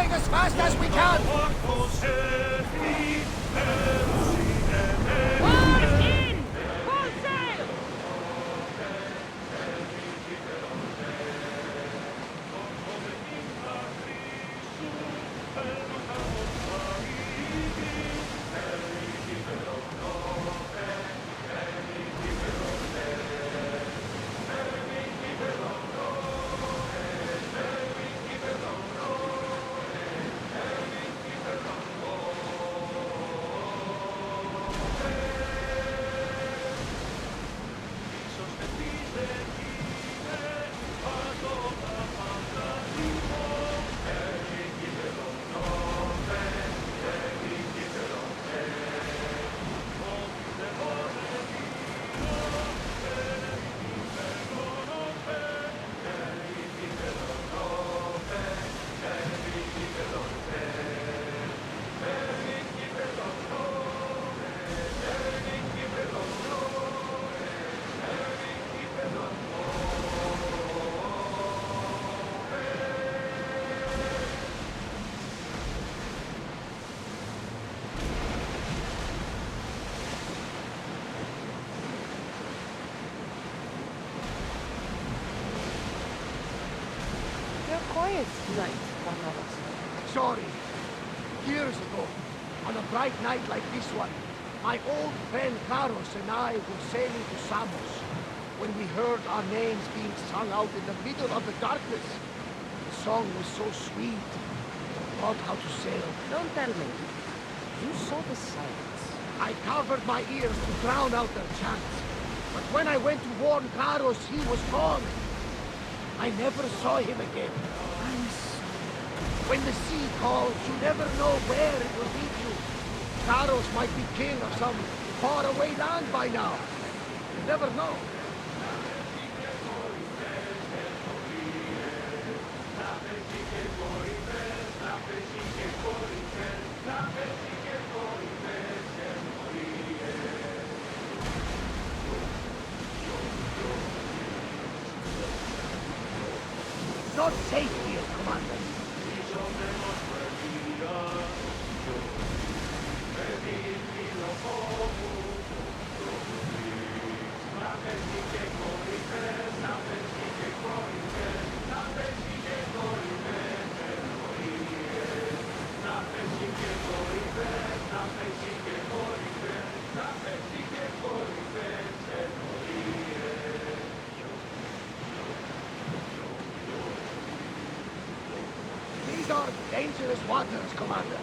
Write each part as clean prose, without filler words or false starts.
going as fast as we can! Oars in! Full sail! Quiet night, Barnabas. Sorry. Years ago, on a bright night like this one, my old friend Carlos and I were sailing to Samos when we heard our names being sung out in the middle of the darkness. The song was so sweet. I thought how to sail. Don't tell me. You saw the silence. I covered my ears to drown out their chants. But when I went to warn Carlos, he was gone. I never saw him again. I'm sorry. When the sea calls, you never know where it will lead you. Carlos might be king of some faraway land by now. You never know. Not safe here, Commander. These are dangerous waters, Commander.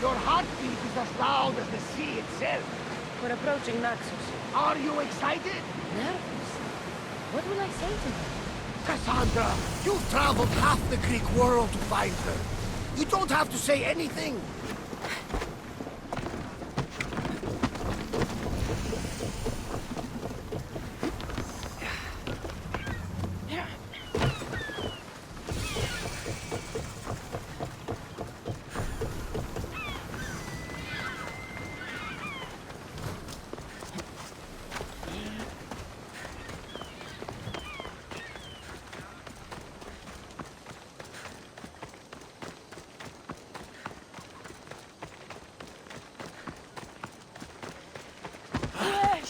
Your heartbeat is as loud as the sea itself. We're approaching Naxos. Are you excited? Nervous? What will I say to her? Cassandra, you've traveled half the Greek world to find her. You don't have to say anything.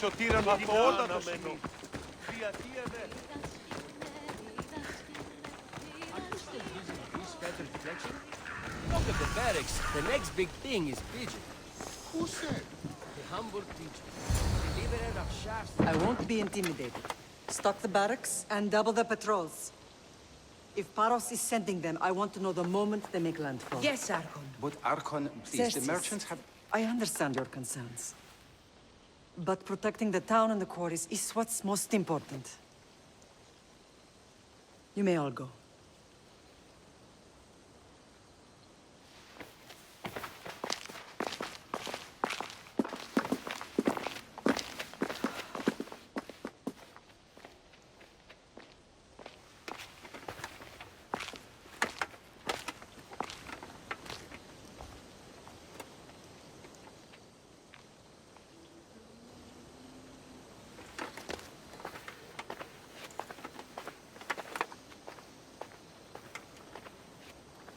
Σωτήραν από όλα τα σημεία. Look at the barracks. The next big thing is pigeon. Who said? The Hamburg pigeon. Deliverer of shafts. I won't be intimidated. Stock the barracks and double the patrols. If Paros is sending them, I want to know the moment they make landfall. Yes, Archon. But Archon, please, the Xerxes, merchants have... I understand your concerns. But protecting the town and the quarries is what's most important. You may all go.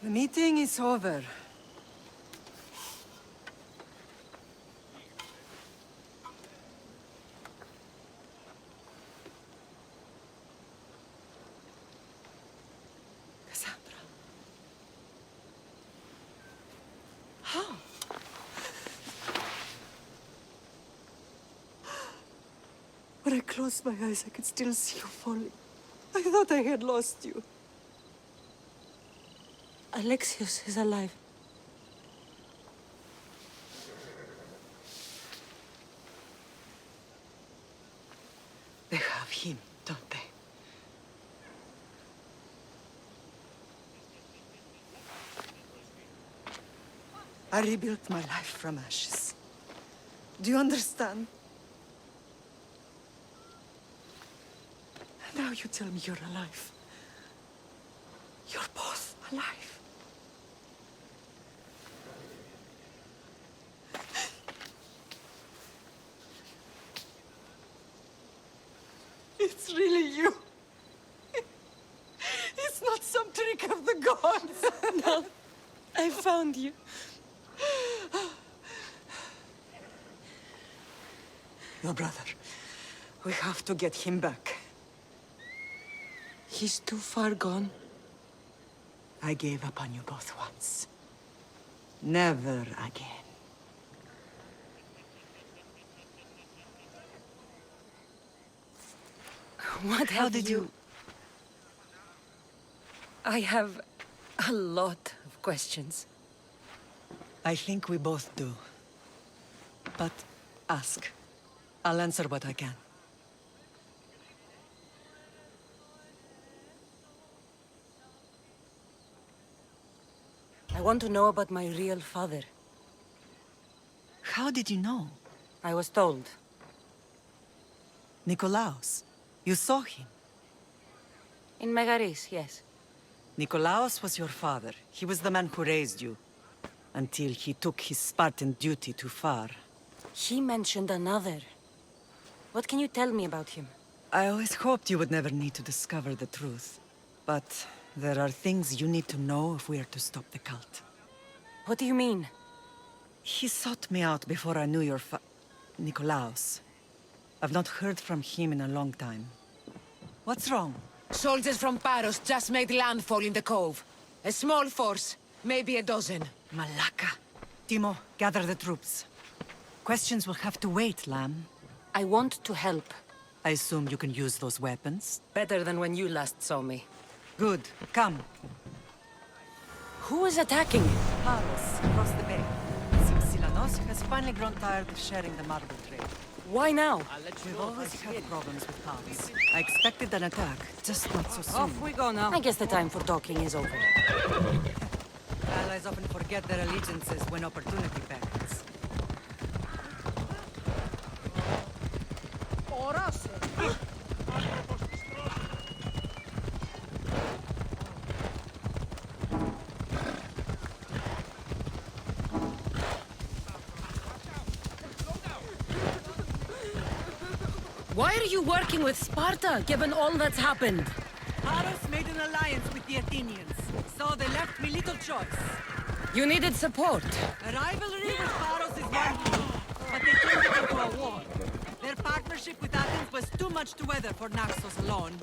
The meeting is over. Cassandra. How? When I closed my eyes, I could still see you falling. I thought I had lost you. Alexios is alive. They have him, don't they? I rebuilt my life from ashes. Do you understand? Now you tell me you're alive. You're both alive. It's really you. It's not some trick of the gods. No, I found you. Your brother. We have to get him back. He's too far gone. I gave up on you both once. Never again. How did you... I have a lot of questions. I think we both do. But ask. I'll answer what I can. I want to know about my real father. How did you know? I was told. Nikolaos. You saw him. In Megaris, yes. Nikolaos was your father. He was the man who raised you. Until he took his Spartan duty too far. He mentioned another. What can you tell me about him? I always hoped you would never need to discover the truth. But there are things you need to know if we are to stop the cult. What do you mean? He sought me out before I knew your Nikolaos. I've not heard from him in a long time. What's wrong? Soldiers from Paros just made landfall in the cove. A small force, maybe a dozen. Malaka. Timo, gather the troops. Questions will have to wait, Lamb. I want to help. I assume you can use those weapons? Better than when you last saw me. Good. Come. Who is attacking? Paros, across the bay. Seems Silanos has finally grown tired of sharing the marble trade. Why now? We've always had problems with Paros. I expected an attack, just not so soon. Off we go now. I guess the time for talking is over. Allies often forget their allegiances when opportunity beckons. Why are you working with Sparta, given all that's happened? Paros made an alliance with the Athenians, so they left me little choice. You needed support. A rivalry with Paros is one thing, but they turned it into a war. Their partnership with Athens was too much to weather for Naxos alone.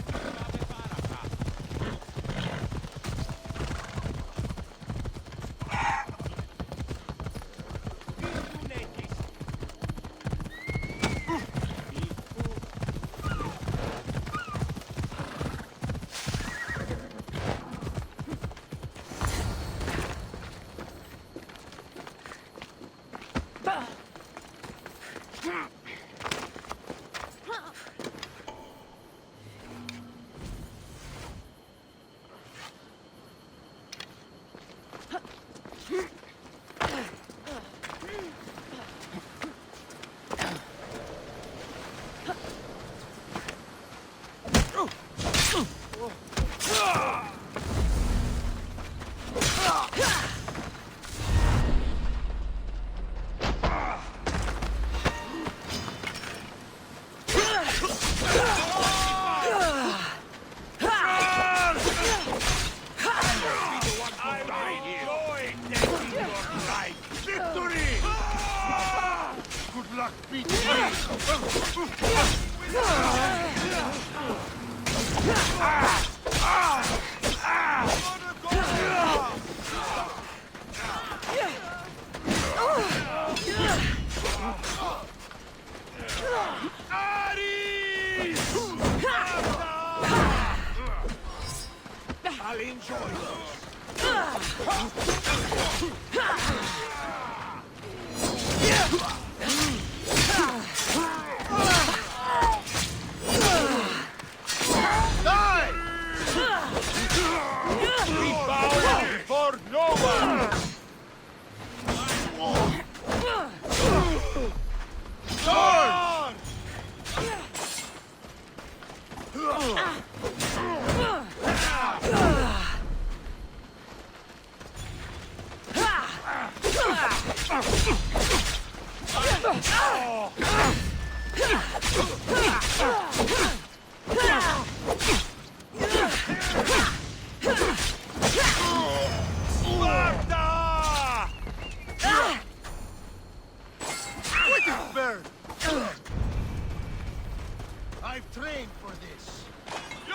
Fuck me, I'll enjoy this. Die! We bow for no one! Charge! Sparta! Wicked bird! I've trained for this. Yo!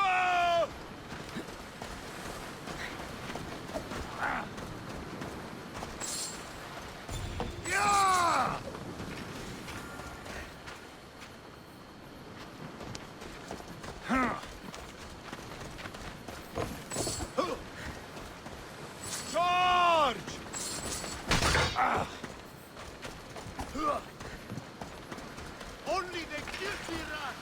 Yeah! Charge! Only the guilty rat!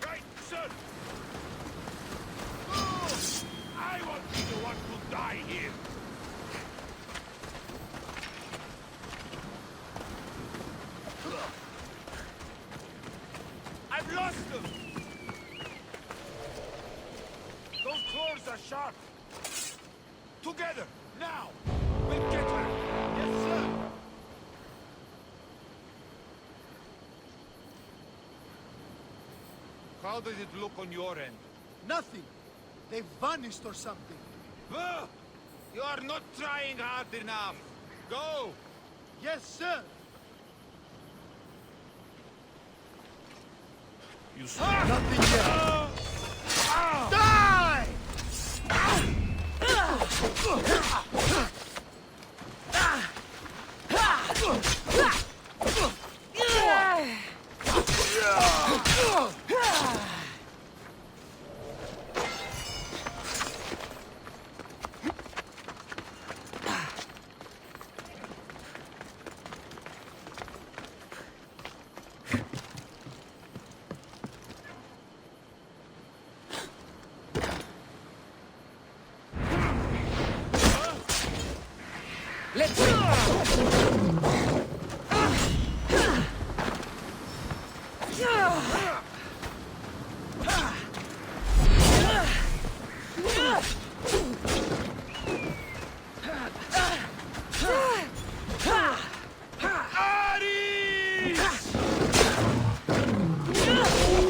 Right, sir! Move! I won't be the one to die here! I've lost them! Those claws are sharp! Together, now! We'll get her! Yes, sir! How does it look on your end? Nothing. They've vanished or something. You are not trying hard enough! Go! Yes, sir. You Nothing yet. Die!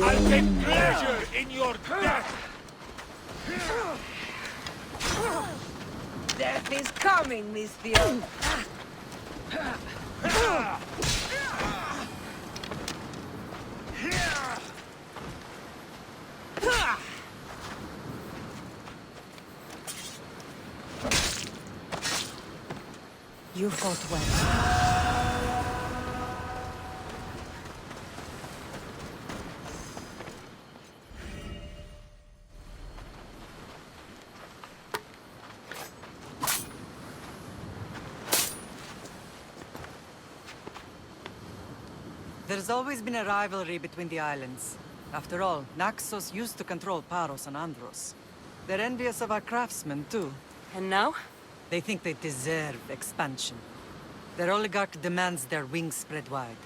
I'll take pleasure in your death! Death death is coming, Monsieur. You fought well. There's always been a rivalry between the islands. After all, Naxos used to control Paros and Andros. They're envious of our craftsmen, too. And now? They think they deserve expansion. Their oligarch demands their wings spread wide.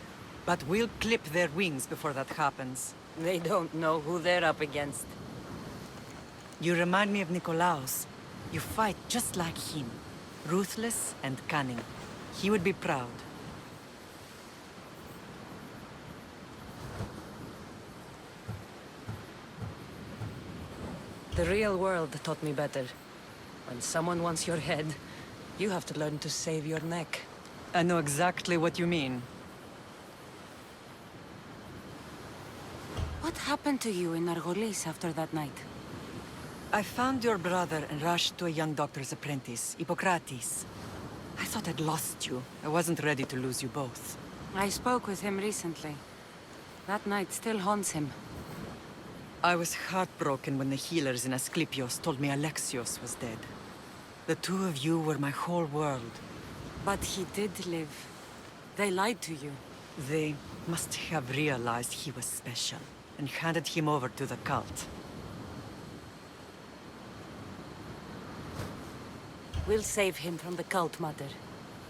But we'll clip their wings before that happens. They don't know who they're up against. You remind me of Nikolaos. You fight just like him. Ruthless and cunning. He would be proud. The real world taught me better. When someone wants your head, you have to learn to save your neck. I know exactly what you mean. What happened to you in Argolis after that night? I found your brother and rushed to a young doctor's apprentice, Hippocrates. I thought I'd lost you. I wasn't ready to lose you both. I spoke with him recently. That night still haunts him. I was heartbroken when the healers in Asclepios told me Alexios was dead. The two of you were my whole world. But he did live. They lied to you. They must have realized he was special and handed him over to the cult. We'll save him from the cult, Mother.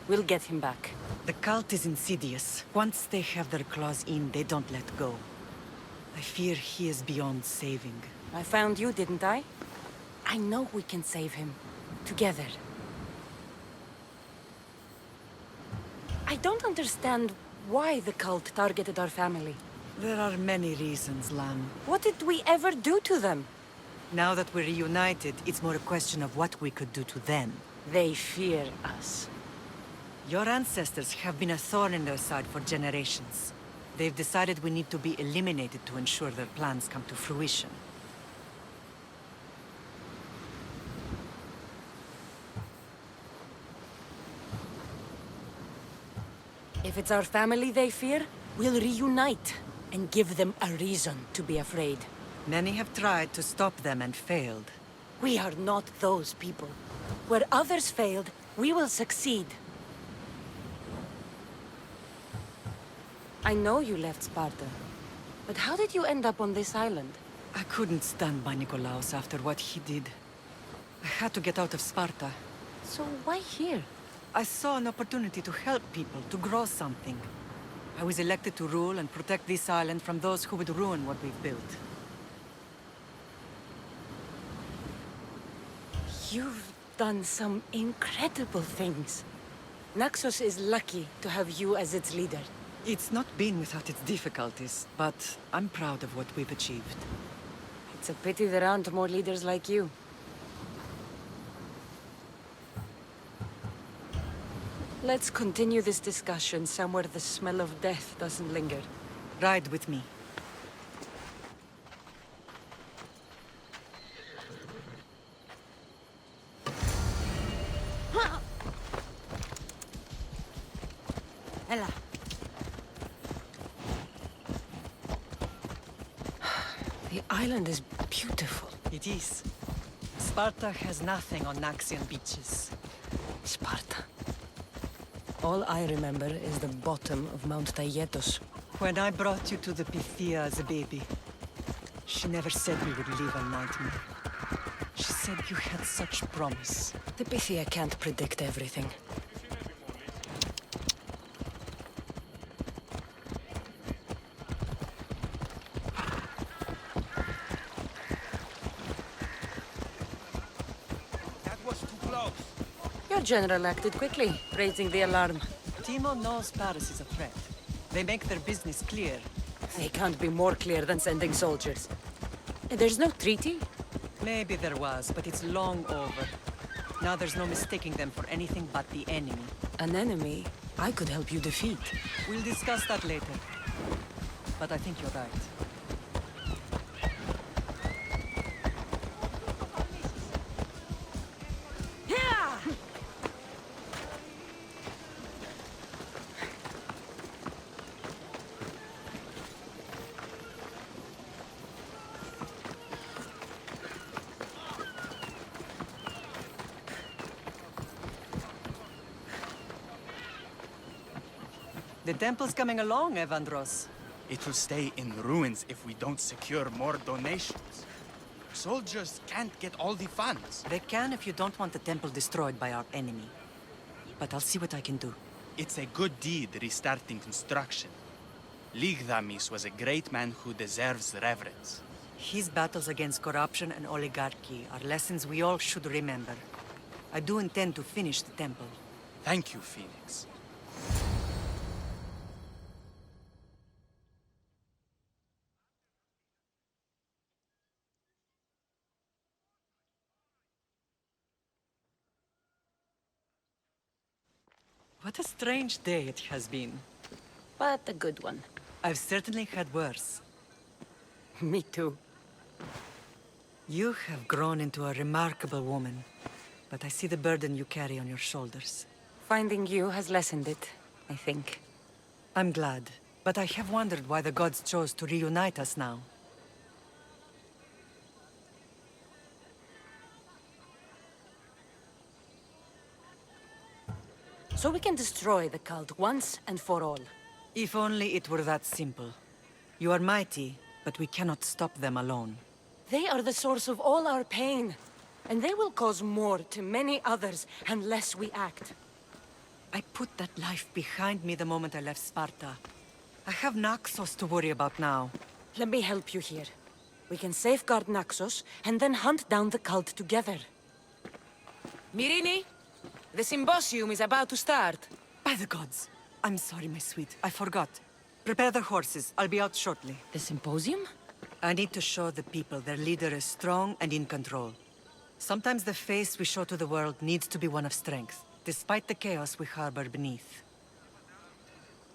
We'll get him back. The cult is insidious. Once they have their claws in, they don't let go. I fear he is beyond saving. I found you, didn't I? I know we can save him. Together. I don't understand why the cult targeted our family. There are many reasons, Lamb. What did we ever do to them? Now that we're reunited, it's more a question of what we could do to them. They fear us. Your ancestors have been a thorn in their side for generations. They've decided we need to be eliminated to ensure their plans come to fruition. If it's our family they fear, we'll reunite and give them a reason to be afraid. Many have tried to stop them and failed. We are not those people. Where others failed, we will succeed. I know you left Sparta, but how did you end up on this island? I couldn't stand by Nikolaos after what he did. I had to get out of Sparta. So why here? I saw an opportunity to help people, to grow something. I was elected to rule and protect this island from those who would ruin what we've built. You've done some incredible things. Naxos is lucky to have you as its leader. It's not been without its difficulties, but I'm proud of what we've achieved. It's a pity there aren't more leaders like you. Let's continue this discussion somewhere the smell of death doesn't linger. Ride with me. Ella. The island is beautiful. It is. Sparta has nothing on Naxian beaches. Sparta. All I remember is the bottom of Mount Taygetos. When I brought you to the Pythia as a baby, she never said we would live a nightmare. She said you had such promise. The Pythia can't predict everything. That was too close. Your general acted quickly, raising the alarm. Timo knows Paris is a threat. They make their business clear. They can't be more clear than sending soldiers. There's no treaty? Maybe there was, but it's long over. Now there's no mistaking them for anything but the enemy. An enemy I could help you defeat. We'll discuss that later. But I think you're right. The temple's coming along, Evandros. It will stay in ruins if we don't secure more donations. Soldiers can't get all the funds. They can if you don't want the temple destroyed by our enemy. But I'll see what I can do. It's a good deed restarting construction. Ligdamis was a great man who deserves reverence. His battles against corruption and oligarchy are lessons we all should remember. I do intend to finish the temple. Thank you, Phoenix. What a strange day it has been. But a good one. I've certainly had worse. Me too. You have grown into a remarkable woman, but I see the burden you carry on your shoulders. Finding you has lessened it, I think. I'm glad, but I have wondered why the gods chose to reunite us now. So we can destroy the cult once and for all. If only it were that simple. You are mighty, but we cannot stop them alone. They are the source of all our pain. And they will cause more to many others unless we act. I put that life behind me the moment I left Sparta. I have Naxos to worry about now. Let me help you here. We can safeguard Naxos and then hunt down the cult together. Myrrine, the symposium is about to start. By the gods! I'm sorry, my sweet. I forgot. Prepare the horses. I'll be out shortly. The symposium? I need to show the people their leader is strong and in control. Sometimes the face we show to the world needs to be one of strength, despite the chaos we harbor beneath.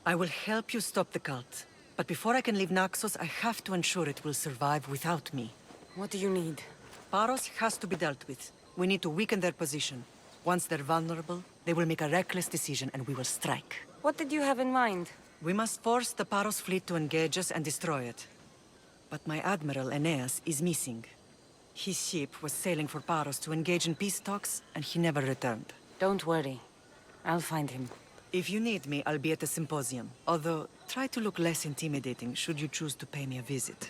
I will help you stop the cult, but before I can leave Naxos, I have to ensure it will survive without me. What do you need? Paros has to be dealt with. We need to weaken their position. Once they're vulnerable, they will make a reckless decision and we will strike. What did you have in mind? We must force the Paros fleet to engage us and destroy it. But my admiral, Aeneas, is missing. His ship was sailing for Paros to engage in peace talks, and he never returned. Don't worry. I'll find him. If you need me, I'll be at the symposium. Although, try to look less intimidating should you choose to pay me a visit.